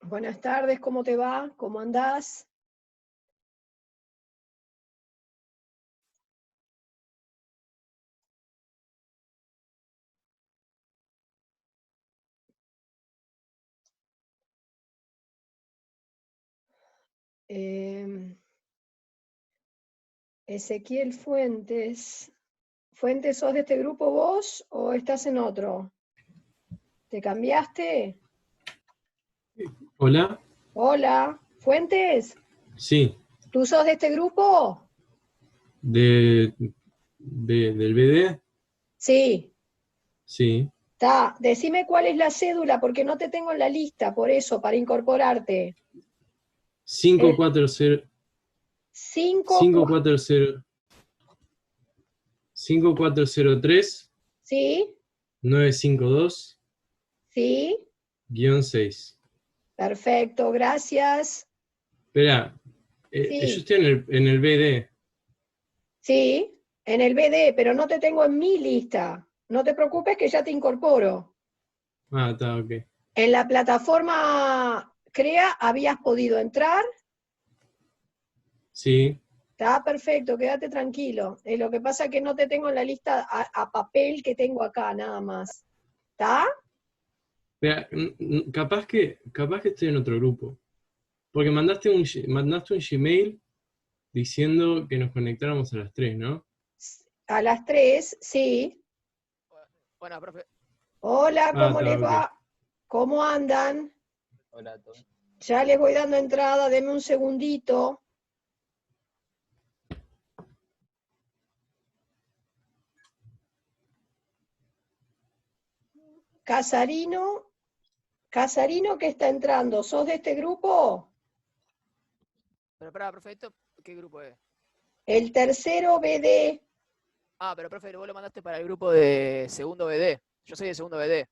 Buenas tardes, ¿cómo te va? ¿Cómo andás? Ezequiel Fuentes. ¿Fuentes, sos de este grupo vos o estás en otro? ¿Te cambiaste? Hola, Hola, Fuentes, sí, ¿tú sos de este grupo? del BD, Sí, sí, está. Decime cuál es la cédula porque no te tengo en la lista, por eso, para incorporarte. 540, 5, 540, 5403 sí, 952 sí, 6. perfecto, gracias. Espera, yo Sí, estoy en el BD. sí, en el BD, pero no te tengo en mi lista. No te preocupes que ya te incorporo. Ah, está, ok. En la plataforma CREA habías podido entrar. Sí, Está perfecto, quédate tranquilo. Lo que pasa es que no te tengo en la lista a papel que tengo acá, nada más. ¿Está? espera, capaz que estoy en otro grupo. Porque mandaste un Gmail diciendo que nos conectáramos a las 3, ¿no? A las 3, sí. Bueno, profe. Hola, Ah, ¿cómo está, les ok. va? ¿Cómo andan? Hola a todos. Ya les voy dando entrada, denme un segundito. Casarino, Casarino que está entrando, ¿sos de este grupo? Pero pará, profe, ¿qué grupo es? El tercero BD. Ah, pero profe, vos lo mandaste para el grupo de segundo BD. Yo soy de segundo BD.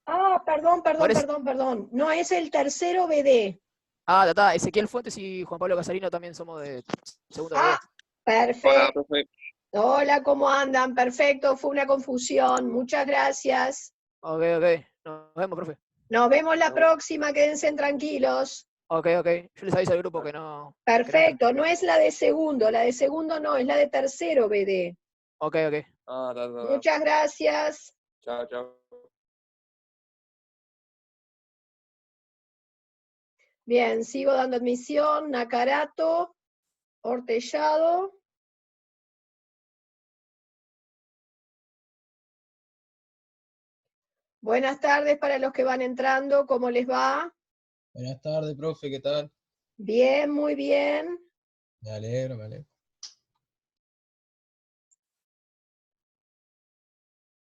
Ah, perdón, Por perdón, eso... perdón, perdón. No, es el tercero BD. Ah, está. Ezequiel Fuentes y Juan Pablo Casarino también somos de segundo Ah, BD. Hola, perfecto. profe. Hola, ¿cómo andan? Perfecto, fue una confusión. Muchas gracias. Ok, ok. Nos vemos, profe. Nos vemos la próxima, quédense tranquilos. Ok, ok. Yo les aviso al grupo que no entran. Perfecto, no es la de segundo no, es la de tercero BD. Ok, ok. Ah, Muchas gracias. Chao, chao. Bien, sigo dando admisión. Nacarato, Hortellado. Buenas tardes para los que van entrando, ¿cómo les va? Buenas tardes, profe, ¿qué tal? Bien, muy bien. Me alegro, me alegro.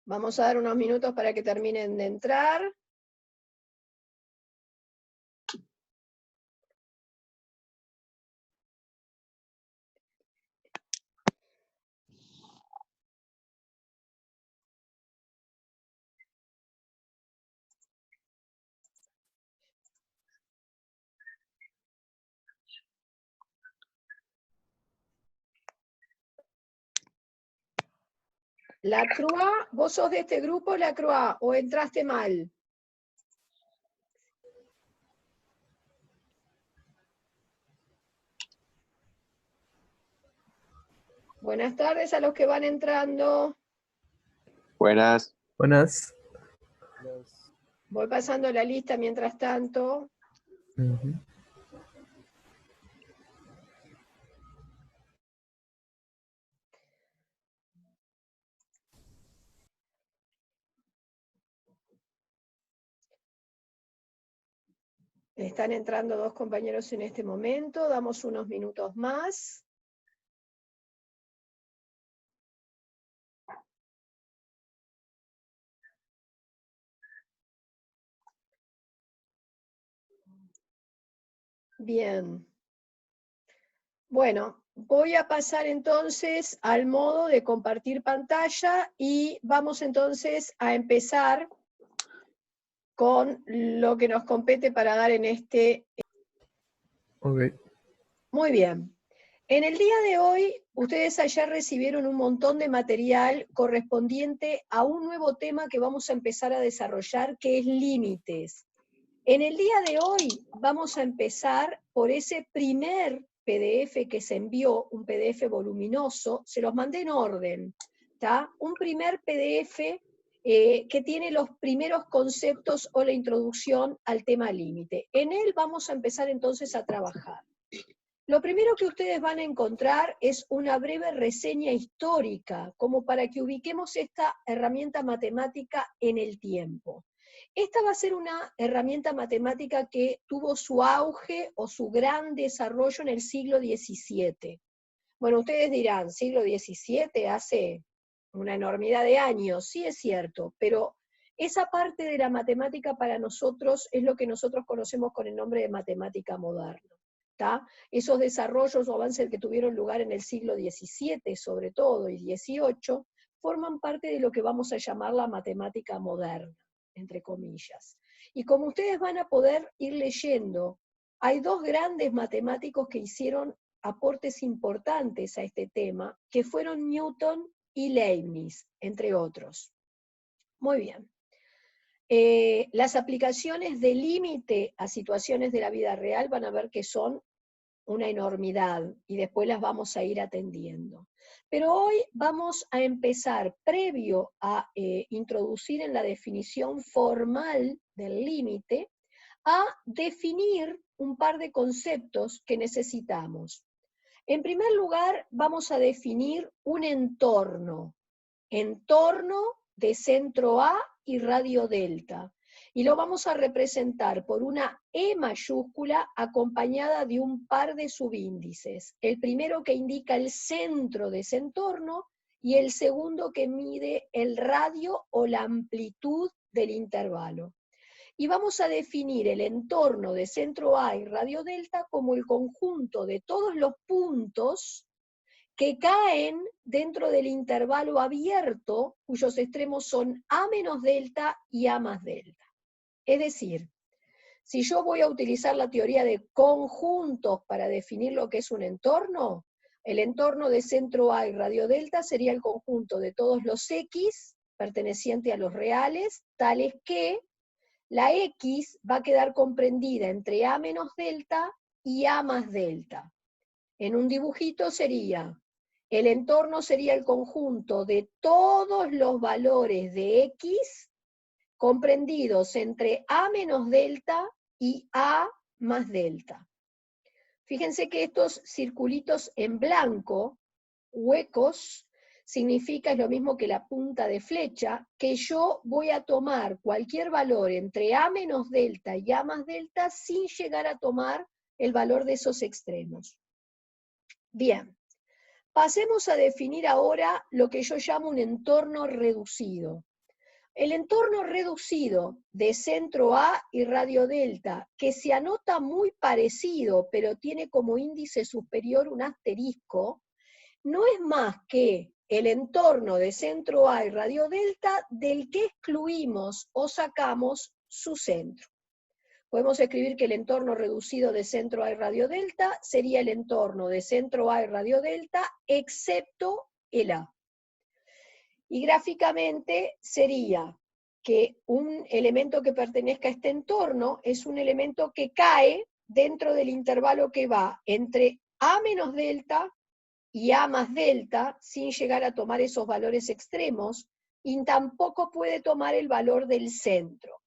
Vamos a dar unos minutos para que terminen de entrar. La Croix, ¿vos sos de este grupo, La Croix, o entraste mal? Buenas tardes a los que van entrando. Buenas. Buenas. Voy pasando la lista mientras tanto. Están entrando dos compañeros en este momento, damos unos minutos más. Bien. Bueno, voy a pasar entonces al modo de compartir pantalla y vamos entonces a empezar con lo que nos compete para dar en este. Ok. Muy bien. En el día de hoy, ustedes ayer recibieron un montón de material correspondiente a un nuevo tema que vamos a empezar a desarrollar, que es límites. En el día de hoy vamos a empezar por ese primer PDF que se envió, un PDF voluminoso, se los mandé en orden, ¿tá? Un primer PDF que tiene los primeros conceptos o la introducción al tema límite. En él vamos a empezar entonces a trabajar. Lo primero que ustedes van a encontrar es una breve reseña histórica, como para que ubiquemos esta herramienta matemática en el tiempo. Esta va a ser una herramienta matemática que tuvo su auge o su gran desarrollo en el siglo XVII. Bueno, ustedes dirán, siglo XVII hace una enormidad de años, sí es cierto, pero esa parte de la matemática para nosotros es lo que nosotros conocemos con el nombre de matemática moderna. ¿Tá? Esos desarrollos o avances que tuvieron lugar en el siglo XVII, sobre todo, y XVIII, forman parte de lo que vamos a llamar la matemática moderna, entre comillas. Y como ustedes van a poder ir leyendo, hay dos grandes matemáticos que hicieron aportes importantes a este tema, que fueron Newton y Leibniz, entre otros. Muy bien. Las aplicaciones de límite a situaciones de la vida real van a ver que son una enormidad, y después las vamos a ir atendiendo. Pero hoy vamos a empezar, previo a introducir en la definición formal del límite, a definir un par de conceptos que necesitamos. En primer lugar, vamos a definir un entorno de centro A y radio delta. Y lo vamos a representar por una E mayúscula acompañada de un par de subíndices. El primero que indica el centro de ese entorno y el segundo que mide el radio o la amplitud del intervalo. Y vamos a definir el entorno de centro A y radio delta como el conjunto de todos los puntos que caen dentro del intervalo abierto, cuyos extremos son A menos delta y A más delta. Es decir, si yo voy a utilizar la teoría de conjuntos para definir lo que es un entorno, el entorno de centro A y radio delta sería el conjunto de todos los X pertenecientes a los reales, tales que la X va a quedar comprendida entre A menos delta y A más delta. En un dibujito sería, el entorno sería el conjunto de todos los valores de X comprendidos entre A menos delta y A más delta. Fíjense que estos circulitos en blanco, huecos, significa es lo mismo que la punta de flecha, que yo voy a tomar cualquier valor entre A menos delta y A más delta sin llegar a tomar el valor de esos extremos. Bien, pasemos a definir ahora lo que yo llamo un entorno reducido. El entorno reducido de centro A y radio delta, que se anota muy parecido, pero tiene como índice superior un asterisco, no es más que el entorno de centro A y radio delta del que excluimos o sacamos su centro. Podemos escribir que el entorno reducido de centro A y radio delta sería el entorno de centro A y radio delta excepto el A. Y gráficamente sería que un elemento que pertenezca a este entorno es un elemento que cae dentro del intervalo que va entre A menos delta y A más delta, sin llegar a tomar esos valores extremos, y tampoco puede tomar el valor del centro.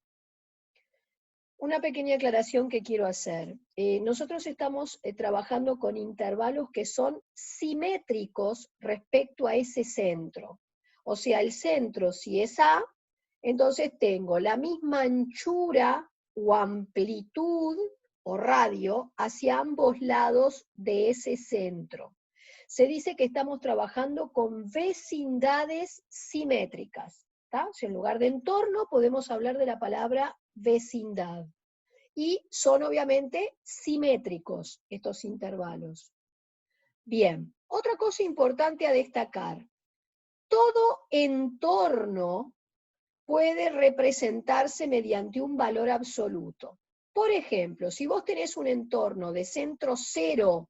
Una pequeña aclaración que quiero hacer. Nosotros estamos trabajando con intervalos que son simétricos respecto a ese centro. O sea, el centro, si es A, entonces tengo la misma anchura o amplitud o radio hacia ambos lados de ese centro. Se dice que estamos trabajando con vecindades simétricas. ¿Tá? O sea, en lugar de entorno podemos hablar de la palabra vecindad. Y son obviamente simétricos estos intervalos. Bien, otra cosa importante a destacar. Todo entorno puede representarse mediante un valor absoluto. Por ejemplo, si vos tenés un entorno de centro 0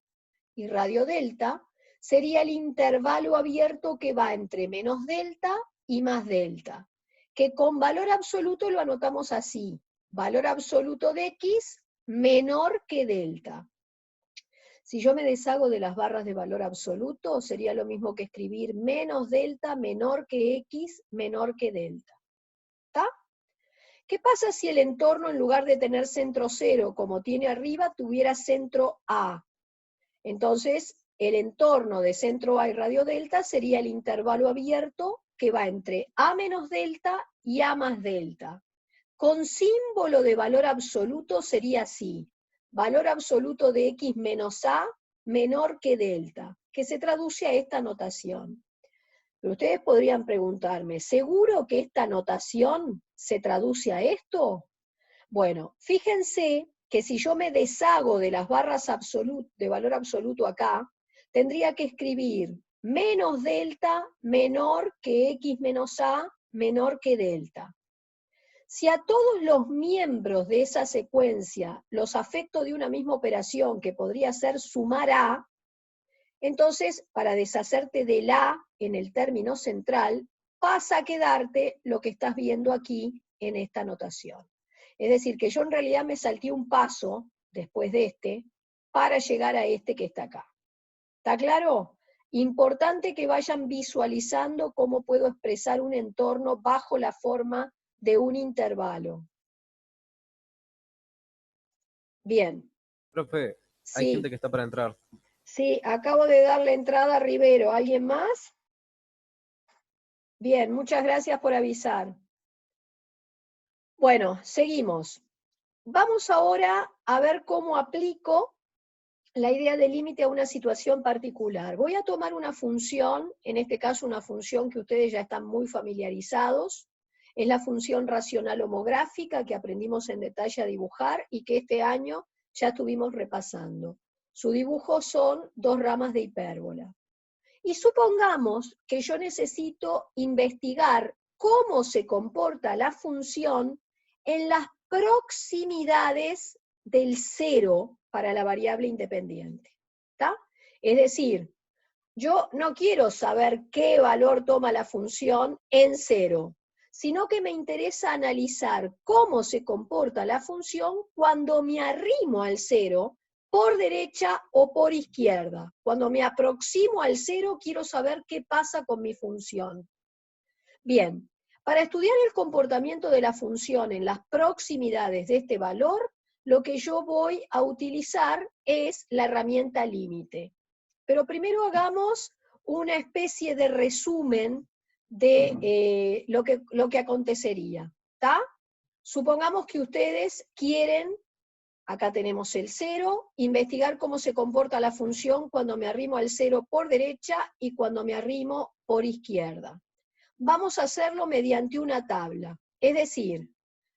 y radio delta, sería el intervalo abierto que va entre menos delta y más delta, que con valor absoluto lo anotamos así, valor absoluto de x menor que delta. Si yo me deshago de las barras de valor absoluto, sería lo mismo que escribir menos delta menor que x menor que delta. ¿Está? ¿Qué pasa si el entorno, en lugar de tener centro 0 como tiene arriba, tuviera centro A? Entonces, el entorno de centro A y radio delta sería el intervalo abierto que va entre A menos delta y A más delta. Con símbolo de valor absoluto sería así: valor absoluto de x menos A menor que delta, que se traduce a esta notación. Pero ustedes podrían preguntarme, ¿seguro que esta notación se traduce a esto? Bueno, fíjense que si yo me deshago de las barras de valor absoluto acá, tendría que escribir menos delta menor que x menos A menor que delta. Si a todos los miembros de esa secuencia los afecto de una misma operación, que podría ser sumar A, entonces, para deshacerte del A en el término central, pasa a quedarte lo que estás viendo aquí en esta notación. Es decir, que yo en realidad me salté un paso, después de este, para llegar a este que está acá. ¿Está claro? Importante que vayan visualizando cómo puedo expresar un entorno bajo la forma de un intervalo. Bien. Profe, Sí. hay gente que está para entrar. Sí, acabo de darle entrada a Rivero. ¿Alguien más? Bien, muchas gracias por avisar. Bueno, seguimos. Vamos ahora a ver cómo aplico la idea de límite a una situación particular. Voy a tomar una función, en este caso una función que ustedes ya están muy familiarizados, es la función racional homográfica que aprendimos en detalle a dibujar y que este año ya estuvimos repasando. Su dibujo son dos ramas de hipérbola. Y supongamos que yo necesito investigar cómo se comporta la función en las proximidades del cero para la variable independiente. ¿Está? Es decir, yo no quiero saber qué valor toma la función en cero, sino que me interesa analizar cómo se comporta la función cuando me arrimo al cero, por derecha o por izquierda. Cuando me aproximo al cero, quiero saber qué pasa con mi función. Bien, para estudiar el comportamiento de la función en las proximidades de este valor, lo que yo voy a utilizar es la herramienta límite. Pero primero hagamos una especie de resumen de lo que acontecería. ¿Está? Supongamos que ustedes quieren, acá tenemos el cero, investigar cómo se comporta la función cuando me arrimo al cero por derecha y cuando me arrimo por izquierda. Vamos a hacerlo mediante una tabla. Es decir,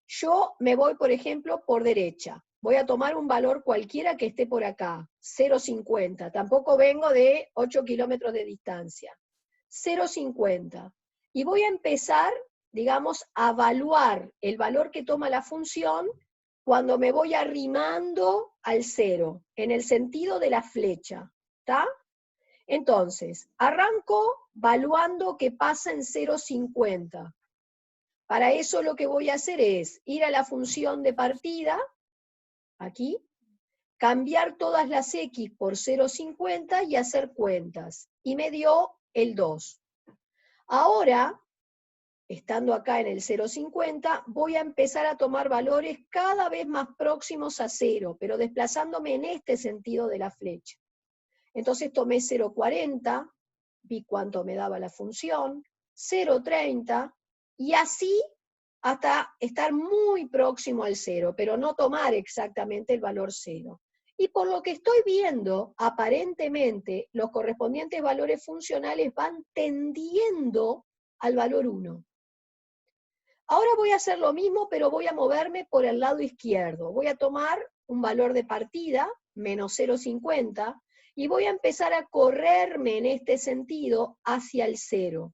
yo me voy, por ejemplo, por derecha. Voy a tomar un valor cualquiera que esté por acá, 0,50. Tampoco vengo de 8 kilómetros de distancia. 0,50. Y voy a empezar, digamos, a evaluar el valor que toma la función cuando me voy arrimando al cero, en el sentido de la flecha. ¿Está? Entonces, arranco evaluando qué pasa en 0,50. Para eso lo que voy a hacer es ir a la función de partida, aquí, cambiar todas las x por 0,50 y hacer cuentas. Y me dio el 2. Ahora, estando acá en el 0,50, voy a empezar a tomar valores cada vez más próximos a 0, pero desplazándome en este sentido de la flecha. Entonces tomé 0,40, vi cuánto me daba la función, 0,30, y así hasta estar muy próximo al 0, pero no tomar exactamente el valor 0. Y por lo que estoy viendo, aparentemente, los correspondientes valores funcionales van tendiendo al valor 1. Ahora voy a hacer lo mismo, pero voy a moverme por el lado izquierdo. Voy a tomar un valor de partida, menos 0,50, y voy a empezar a correrme en este sentido hacia el 0.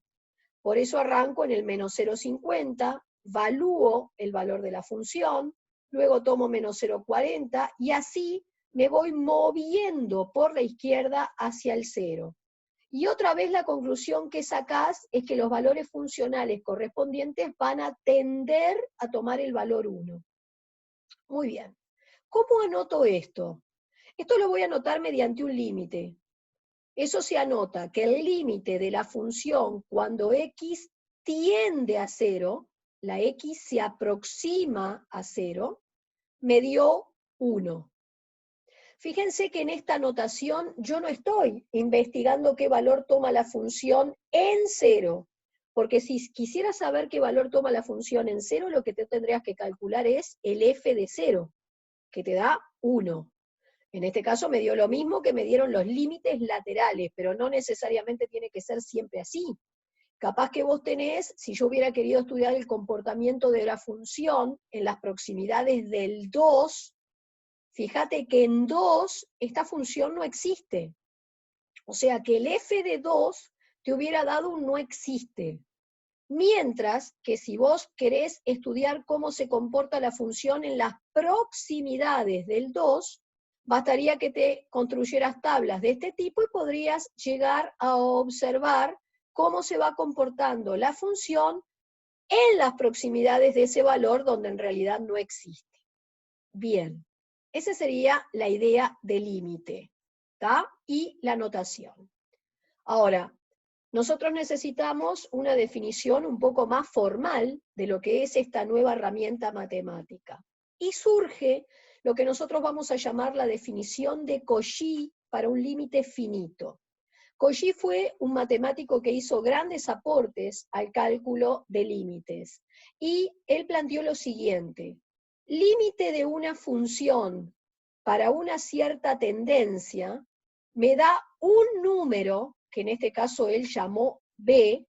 Por eso arranco en el menos 0,50, evalúo el valor de la función, luego tomo menos 0,40, y así me voy moviendo por la izquierda hacia el 0. Y otra vez la conclusión que sacás es que los valores funcionales correspondientes van a tender a tomar el valor 1. Muy bien. ¿Cómo anoto esto? Esto lo voy a anotar mediante un límite. Eso se anota que el límite de la función cuando x tiende a 0, la x se aproxima a 0, me dio 1. Fíjense que en esta anotación yo no estoy investigando qué valor toma la función en 0, porque si quisiera saber qué valor toma la función en 0, lo que te tendrías que calcular es el f de 0, que te da 1. En este caso me dio lo mismo que me dieron los límites laterales, pero no necesariamente tiene que ser siempre así. Capaz que vos tenés, si yo hubiera querido estudiar el comportamiento de la función en las proximidades del 2, fíjate que en 2 esta función no existe. O sea que el f de 2 te hubiera dado un no existe. Mientras que si vos querés estudiar cómo se comporta la función en las proximidades del 2, bastaría que te construyeras tablas de este tipo y podrías llegar a observar cómo se va comportando la función en las proximidades de ese valor donde en realidad no existe. Bien, esa sería la idea del límite, ¿tá? Y la notación. Ahora, nosotros necesitamos una definición un poco más formal de lo que es esta nueva herramienta matemática. Y surge lo que nosotros vamos a llamar la definición de Cauchy para un límite finito. Cauchy fue un matemático que hizo grandes aportes al cálculo de límites. Y él planteó lo siguiente: límite de una función para una cierta tendencia me da un número, que en este caso él llamó B,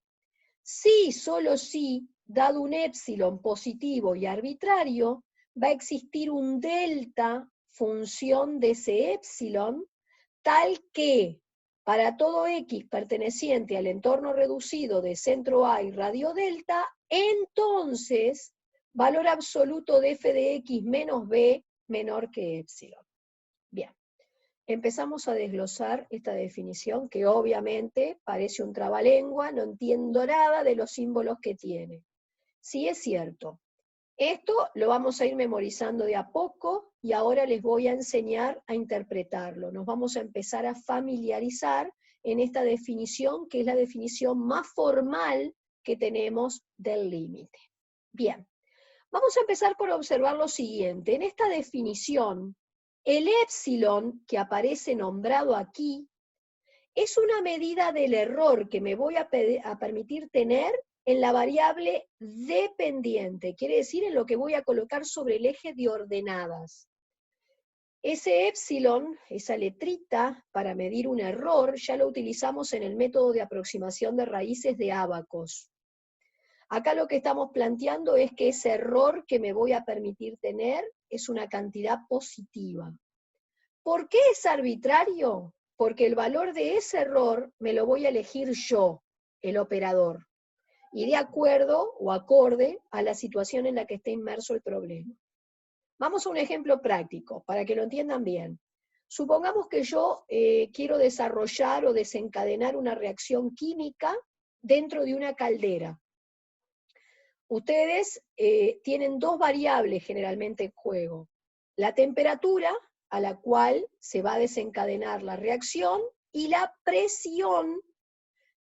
si, solo si, dado un épsilon positivo y arbitrario, va a existir un delta función de ese épsilon, tal que para todo x perteneciente al entorno reducido de centro A y radio delta, entonces valor absoluto de f de x menos b menor que épsilon. Bien. Empezamos a desglosar esta definición, que obviamente parece un trabalengua, no entiendo nada de los símbolos que tiene. Sí es cierto, esto lo vamos a ir memorizando de a poco y ahora les voy a enseñar a interpretarlo. Nos vamos a empezar a familiarizar en esta definición, que es la definición más formal que tenemos del límite. Bien, vamos a empezar por observar lo siguiente. En esta definición, el épsilon que aparece nombrado aquí es una medida del error que me voy a permitir tener en la variable dependiente, quiere decir en lo que voy a colocar sobre el eje de ordenadas. Ese épsilon, esa letrita para medir un error, ya lo utilizamos en el método de aproximación de raíces de Abacos. Acá lo que estamos planteando es que ese error que me voy a permitir tener es una cantidad positiva. ¿Por qué es arbitrario? Porque el valor de ese error me lo voy a elegir yo, el operador, y de acuerdo o acorde a la situación en la que esté inmerso el problema. Vamos a un ejemplo práctico, para que lo entiendan bien. Supongamos que yo quiero desarrollar o desencadenar una reacción química dentro de una caldera. Ustedes tienen dos variables generalmente en juego: la temperatura a la cual se va a desencadenar la reacción y la presión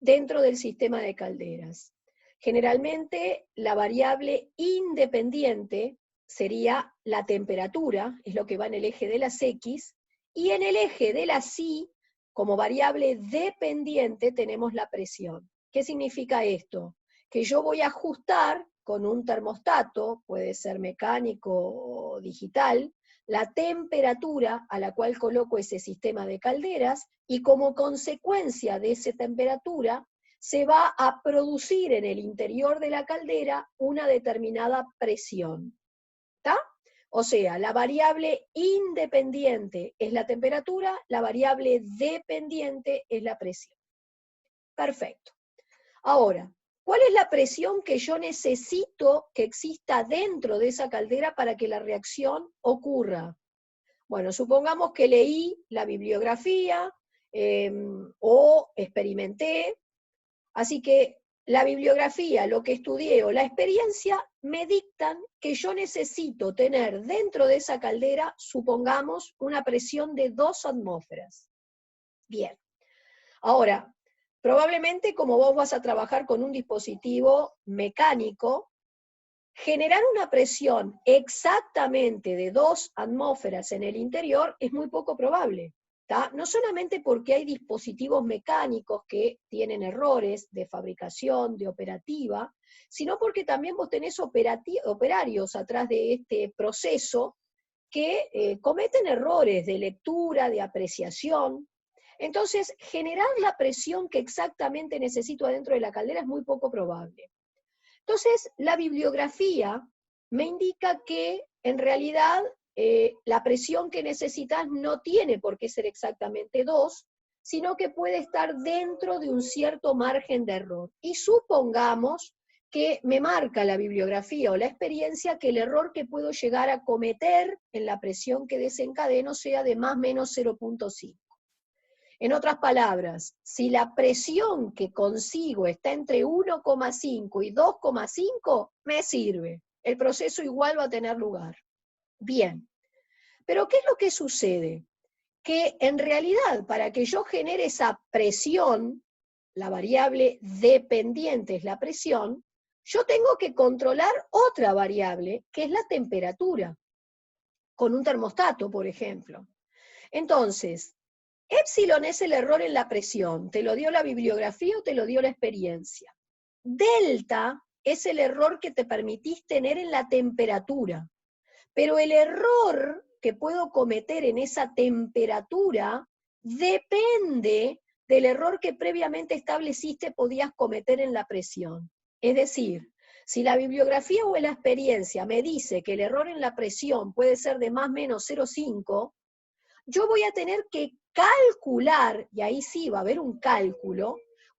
dentro del sistema de calderas. Generalmente la variable independiente sería la temperatura, es lo que va en el eje de las X, y en el eje de las Y, como variable dependiente, tenemos la presión. ¿Qué significa esto? Que yo voy a ajustar con un termostato, puede ser mecánico o digital, la temperatura a la cual coloco ese sistema de calderas, y como consecuencia de esa temperatura se va a producir en el interior de la caldera una determinada presión. ¿Está? O sea, la variable independiente es la temperatura, la variable dependiente es la presión. Perfecto. Ahora, ¿cuál es la presión que yo necesito que exista dentro de esa caldera para que la reacción ocurra? Bueno, supongamos que leí la bibliografía o experimenté, así que la bibliografía, lo que estudié o la experiencia me dictan que yo necesito tener dentro de esa caldera, supongamos, una presión de 2 atmósferas. Bien. Ahora, probablemente como vos vas a trabajar con un dispositivo mecánico, generar una presión exactamente de 2 atmósferas en el interior es muy poco probable. No solamente porque hay dispositivos mecánicos que tienen errores de fabricación, de operativa, sino porque también vos tenés operarios atrás de este proceso que cometen errores de lectura, de apreciación. Entonces, generar la presión que exactamente necesito adentro de la caldera es muy poco probable. Entonces, la bibliografía me indica que en realidad la presión que necesitas no tiene por qué ser exactamente 2, sino que puede estar dentro de un cierto margen de error. Y supongamos que me marca la bibliografía o la experiencia que el error que puedo llegar a cometer en la presión que desencadeno sea de más o menos 0.5. En otras palabras, si la presión que consigo está entre 1,5 y 2,5, me sirve. El proceso igual va a tener lugar. Bien, pero ¿qué es lo que sucede? Que en realidad, para que yo genere esa presión, la variable dependiente es la presión, yo tengo que controlar otra variable, que es la temperatura, con un termostato, por ejemplo. Entonces, épsilon es el error en la presión, ¿te lo dio la bibliografía o te lo dio la experiencia? Delta es el error que te permitís tener en la temperatura, pero el error que puedo cometer en esa temperatura depende del error que previamente estableciste podías cometer en la presión. Es decir, si la bibliografía o la experiencia me dice que el error en la presión puede ser de más o menos 0,5, yo voy a tener que calcular, y ahí sí va a haber un cálculo,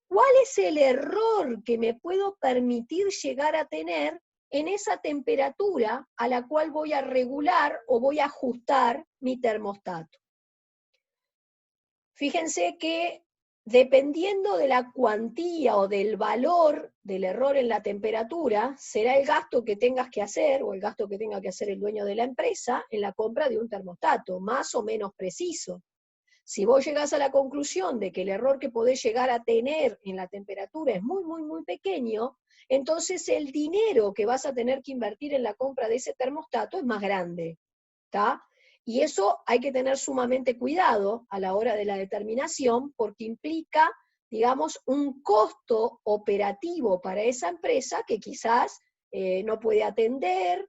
cuál es el error que me puedo permitir llegar a tener en esa temperatura a la cual voy a regular o voy a ajustar mi termostato. Fíjense que dependiendo de la cuantía o del valor del error en la temperatura, será el gasto que tengas que hacer, o el gasto que tenga que hacer el dueño de la empresa, en la compra de un termostato, más o menos preciso. Si vos llegás a la conclusión de que el error que podés llegar a tener en la temperatura es muy, muy, muy pequeño, entonces el dinero que vas a tener que invertir en la compra de ese termostato es más grande, ¿está? Y eso hay que tener sumamente cuidado a la hora de la determinación, porque implica, digamos, un costo operativo para esa empresa que quizás no puede atender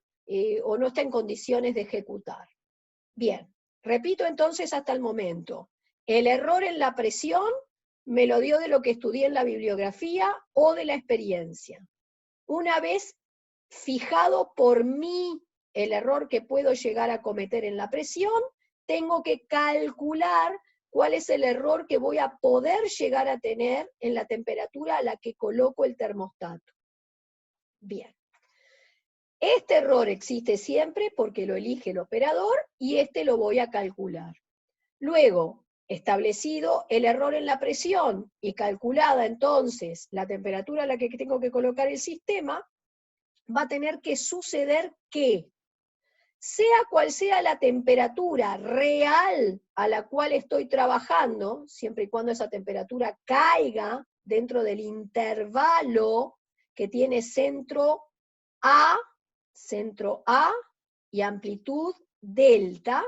o no está en condiciones de ejecutar. Bien, repito entonces hasta el momento. El error en la presión me lo dio de lo que estudié en la bibliografía o de la experiencia. Una vez fijado por mí el error que puedo llegar a cometer en la presión, tengo que calcular cuál es el error que voy a poder llegar a tener en la temperatura a la que coloco el termostato. Bien. Este error existe siempre porque lo elige el operador y este lo voy a calcular. Luego, establecido el error en la presión y calculada entonces la temperatura a la que tengo que colocar el sistema, va a tener que suceder que, sea cual sea la temperatura real a la cual estoy trabajando, siempre y cuando esa temperatura caiga dentro del intervalo que tiene centro A y amplitud delta,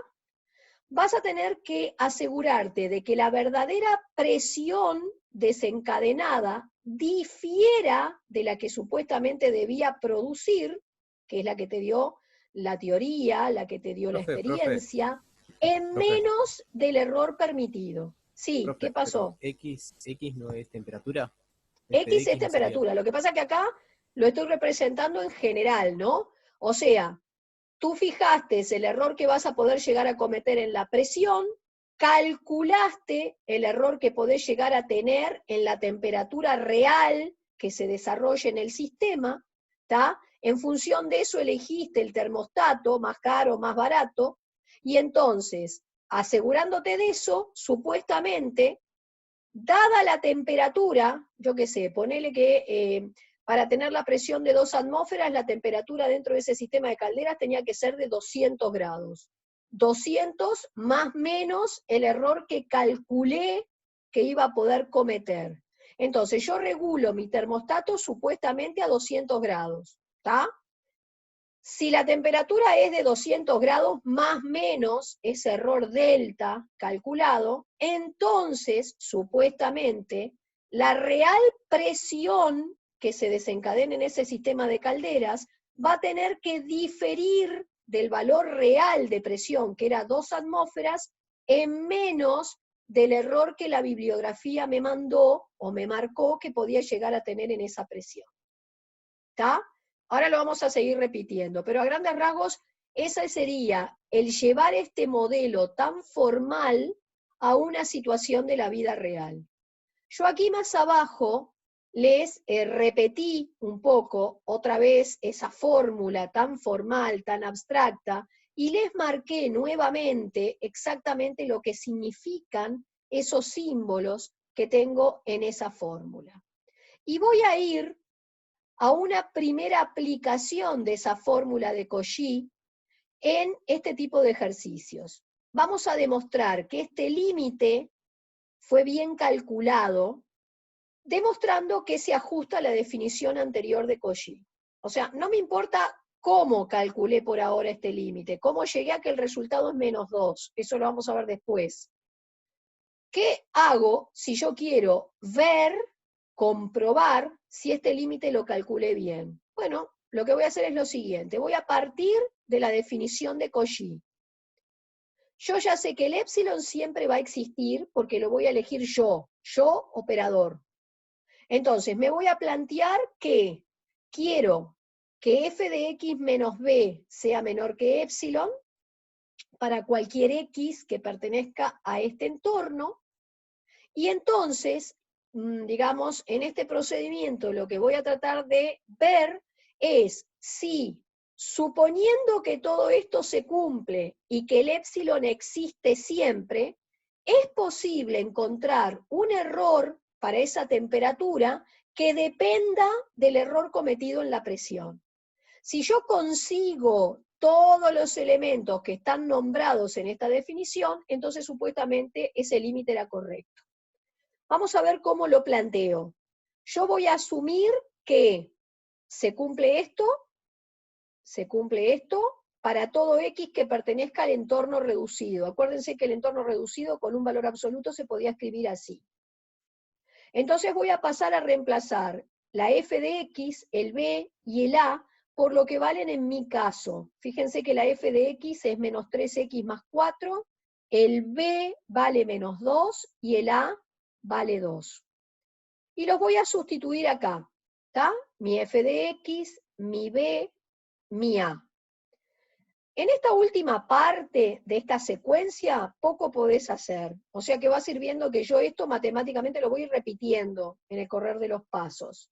vas a tener que asegurarte de que la verdadera presión desencadenada difiera de la que supuestamente debía producir, que es la que te dio la teoría, la que te dio la experiencia, en menos del error permitido. Sí, ¿qué pasó? X no es temperatura. X es temperatura. Lo que pasa es que acá lo estoy representando en general, ¿no? O sea, tú fijaste el error que vas a poder llegar a cometer en la presión, calculaste el error que podés llegar a tener en la temperatura real que se desarrolla en el sistema, ¿está? En función de eso elegiste el termostato, más caro, más barato, y entonces, asegurándote de eso, supuestamente, dada la temperatura, yo qué sé, ponele que para tener la presión de 2 atmósferas, la temperatura dentro de ese sistema de calderas tenía que ser de 200 grados. 200 más menos el error que calculé que iba a poder cometer. Entonces yo regulo mi termostato supuestamente a 200 grados, ¿está? Si la temperatura es de 200 grados más menos ese error delta calculado, entonces, supuestamente, la real presión que se desencadena en ese sistema de calderas va a tener que diferir del valor real de presión, que era 2 atmósferas, en menos del error que la bibliografía me mandó o me marcó que podía llegar a tener en esa presión. ¿Está? Ahora lo vamos a seguir repitiendo, pero a grandes rasgos, ese sería el llevar este modelo tan formal a una situación de la vida real. Yo aquí más abajo les repetí un poco, otra vez, esa fórmula tan formal, tan abstracta, y les marqué nuevamente exactamente lo que significan esos símbolos que tengo en esa fórmula. Y voy a ir a una primera aplicación de esa fórmula de Cauchy en este tipo de ejercicios. Vamos a demostrar que este límite fue bien calculado, demostrando que se ajusta a la definición anterior de Cauchy. O sea, no me importa cómo calculé por ahora este límite, cómo llegué a que el resultado es -2, eso lo vamos a ver después. ¿Qué hago si yo quiero ver, comprobar si este límite lo calculé bien? Bueno, lo que voy a hacer es lo siguiente, voy a partir de la definición de Cauchy. Yo ya sé que el épsilon siempre va a existir porque lo voy a elegir yo operador. Entonces me voy a plantear que quiero que f de x menos b sea menor que épsilon para cualquier x que pertenezca a este entorno, y entonces, digamos, en este procedimiento lo que voy a tratar de ver es si, suponiendo que todo esto se cumple y que el épsilon existe siempre, es posible encontrar un error para esa temperatura que dependa del error cometido en la presión. Si yo consigo todos los elementos que están nombrados en esta definición, entonces supuestamente ese límite era correcto. Vamos a ver cómo lo planteo. Yo voy a asumir que se cumple esto para todo x que pertenezca al entorno reducido. Acuérdense que el entorno reducido con un valor absoluto se podía escribir así. Entonces voy a pasar a reemplazar la f de x, el b y el a por lo que valen en mi caso. Fíjense que la f de x es menos 3x más 4, el b vale menos 2 y el a vale 2. Y los voy a sustituir acá, ¿está? Mi f de x, mi b, mi a. En esta última parte de esta secuencia, poco podés hacer. O sea que vas a ir viendo que yo esto matemáticamente lo voy a ir repitiendo en el correr de los pasos.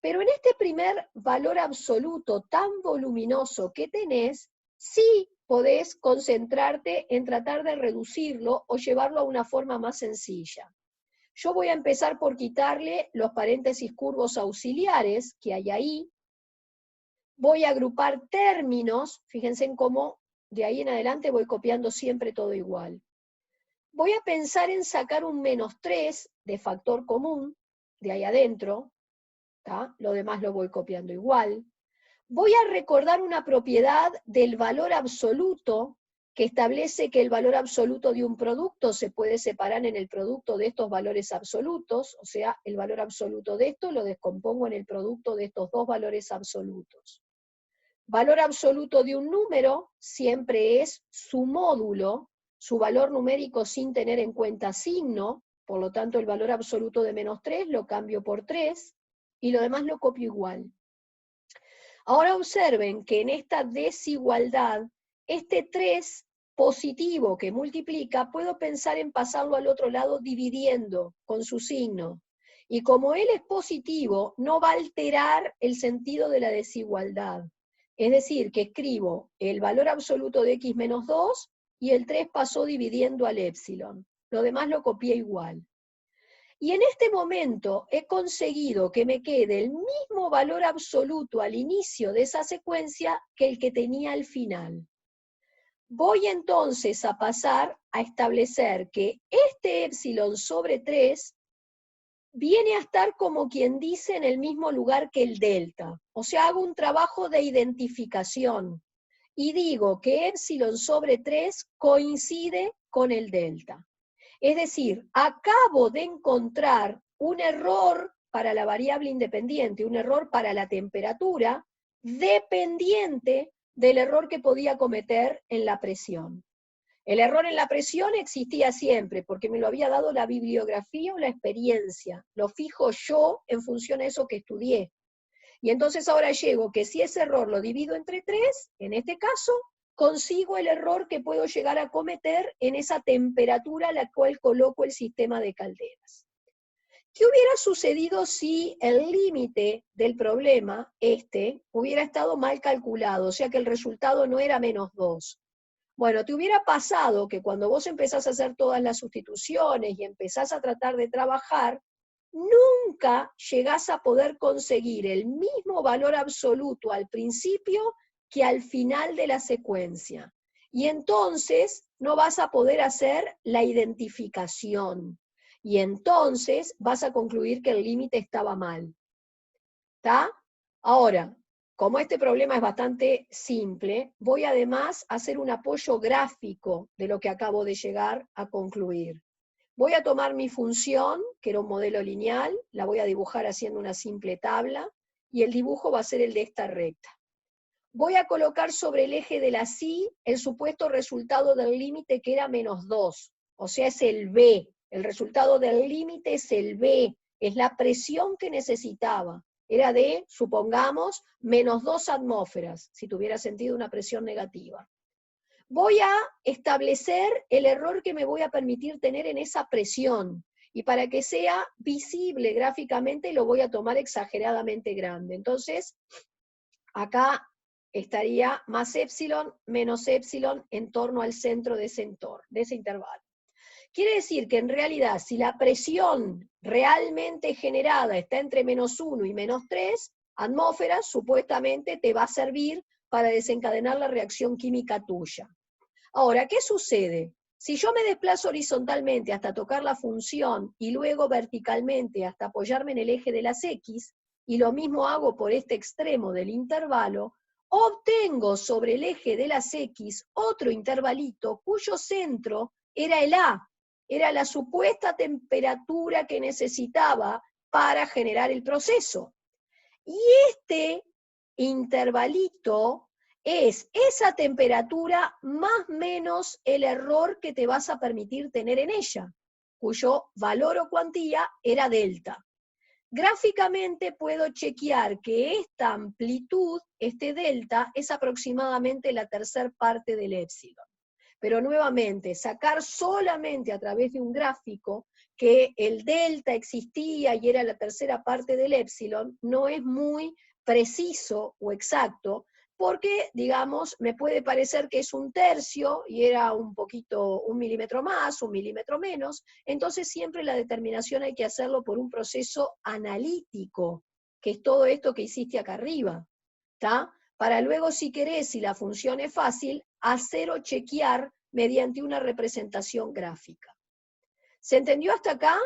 Pero en este primer valor absoluto tan voluminoso que tenés, sí podés concentrarte en tratar de reducirlo o llevarlo a una forma más sencilla. Yo voy a empezar por quitarle los paréntesis curvos auxiliares que hay ahí. Voy a agrupar términos, fíjense en cómo de ahí en adelante voy copiando siempre todo igual. Voy a pensar en sacar un -3 de factor común de ahí adentro, ¿tá? Lo demás lo voy copiando igual. Voy a recordar una propiedad del valor absoluto que establece que el valor absoluto de un producto se puede separar en el producto de estos valores absolutos, o sea, el valor absoluto de esto lo descompongo en el producto de estos dos valores absolutos. Valor absoluto de un número siempre es su módulo, su valor numérico sin tener en cuenta signo, por lo tanto el valor absoluto de -3 lo cambio por 3, y lo demás lo copio igual. Ahora observen que en esta desigualdad, este 3 positivo que multiplica, puedo pensar en pasarlo al otro lado dividiendo con su signo. Y como él es positivo, no va a alterar el sentido de la desigualdad. Es decir, que escribo el valor absoluto de x menos 2 y el 3 pasó dividiendo al épsilon. Lo demás lo copié igual. Y en este momento he conseguido que me quede el mismo valor absoluto al inicio de esa secuencia que el que tenía al final. Voy entonces a pasar a establecer que este épsilon sobre 3 viene a estar como quien dice en el mismo lugar que el delta. O sea, hago un trabajo de identificación y digo que épsilon sobre 3 coincide con el delta. Es decir, acabo de encontrar un error para la variable independiente, un error para la temperatura, dependiente del error que podía cometer en la presión. El error en la presión existía siempre, porque me lo había dado la bibliografía o la experiencia. Lo fijo yo en función a eso que estudié. Y entonces ahora llego que si ese error lo divido entre 3, en este caso, consigo el error que puedo llegar a cometer en esa temperatura a la cual coloco el sistema de calderas. ¿Qué hubiera sucedido si el límite del problema, hubiera estado mal calculado? O sea que el resultado no era -2. Bueno, te hubiera pasado que cuando vos empezás a hacer todas las sustituciones y empezás a tratar de trabajar, nunca llegás a poder conseguir el mismo valor absoluto al principio que al final de la secuencia. Y entonces no vas a poder hacer la identificación. Y entonces vas a concluir que el límite estaba mal. ¿Está? Ahora, como este problema es bastante simple, voy además a hacer un apoyo gráfico de lo que acabo de llegar a concluir. Voy a tomar mi función, que era un modelo lineal, la voy a dibujar haciendo una simple tabla, y el dibujo va a ser el de esta recta. Voy a colocar sobre el eje de la Y el supuesto resultado del límite que era -2, o sea, es el B. El resultado del límite es el B, es la presión que necesitaba. Era de, supongamos, -2 atmósferas, si tuviera sentido una presión negativa. Voy a establecer el error que me voy a permitir tener en esa presión, y para que sea visible gráficamente lo voy a tomar exageradamente grande. Entonces, acá estaría más épsilon, menos épsilon en torno al centro de ese intervalo. Quiere decir que en realidad, si la presión realmente generada está entre -1 y -3 atmósferas, supuestamente te va a servir para desencadenar la reacción química tuya. Ahora, ¿qué sucede? Si yo me desplazo horizontalmente hasta tocar la función y luego verticalmente hasta apoyarme en el eje de las X, y lo mismo hago por este extremo del intervalo, obtengo sobre el eje de las X otro intervalito cuyo centro era el A, era la supuesta temperatura que necesitaba para generar el proceso. Y este intervalito es esa temperatura más menos el error que te vas a permitir tener en ella, cuyo valor o cuantía era delta. Gráficamente puedo chequear que esta amplitud, este delta, es aproximadamente la tercera parte del épsilon. Pero nuevamente, sacar solamente a través de un gráfico que el delta existía y era la tercera parte del épsilon, no es muy preciso o exacto, porque, digamos, me puede parecer que es 1/3 y era un poquito, 1 milímetro más, 1 milímetro menos, entonces siempre la determinación hay que hacerlo por un proceso analítico, que es todo esto que hiciste acá arriba, ¿está? Para luego, si querés, si la función es fácil, hacer o chequear mediante una representación gráfica. ¿Se entendió hasta acá?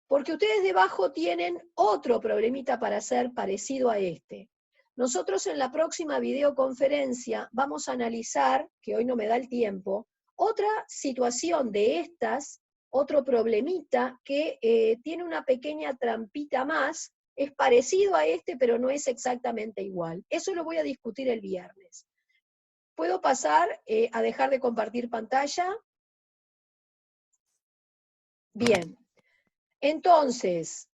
Porque ustedes debajo tienen otro problemita para hacer parecido a este. Nosotros en la próxima videoconferencia vamos a analizar, que hoy no me da el tiempo, otra situación de estas, otro problemita que tiene una pequeña trampita más, es parecido a este, pero no es exactamente igual. Eso lo voy a discutir el viernes. ¿Puedo pasar a dejar de compartir pantalla? Bien. Entonces,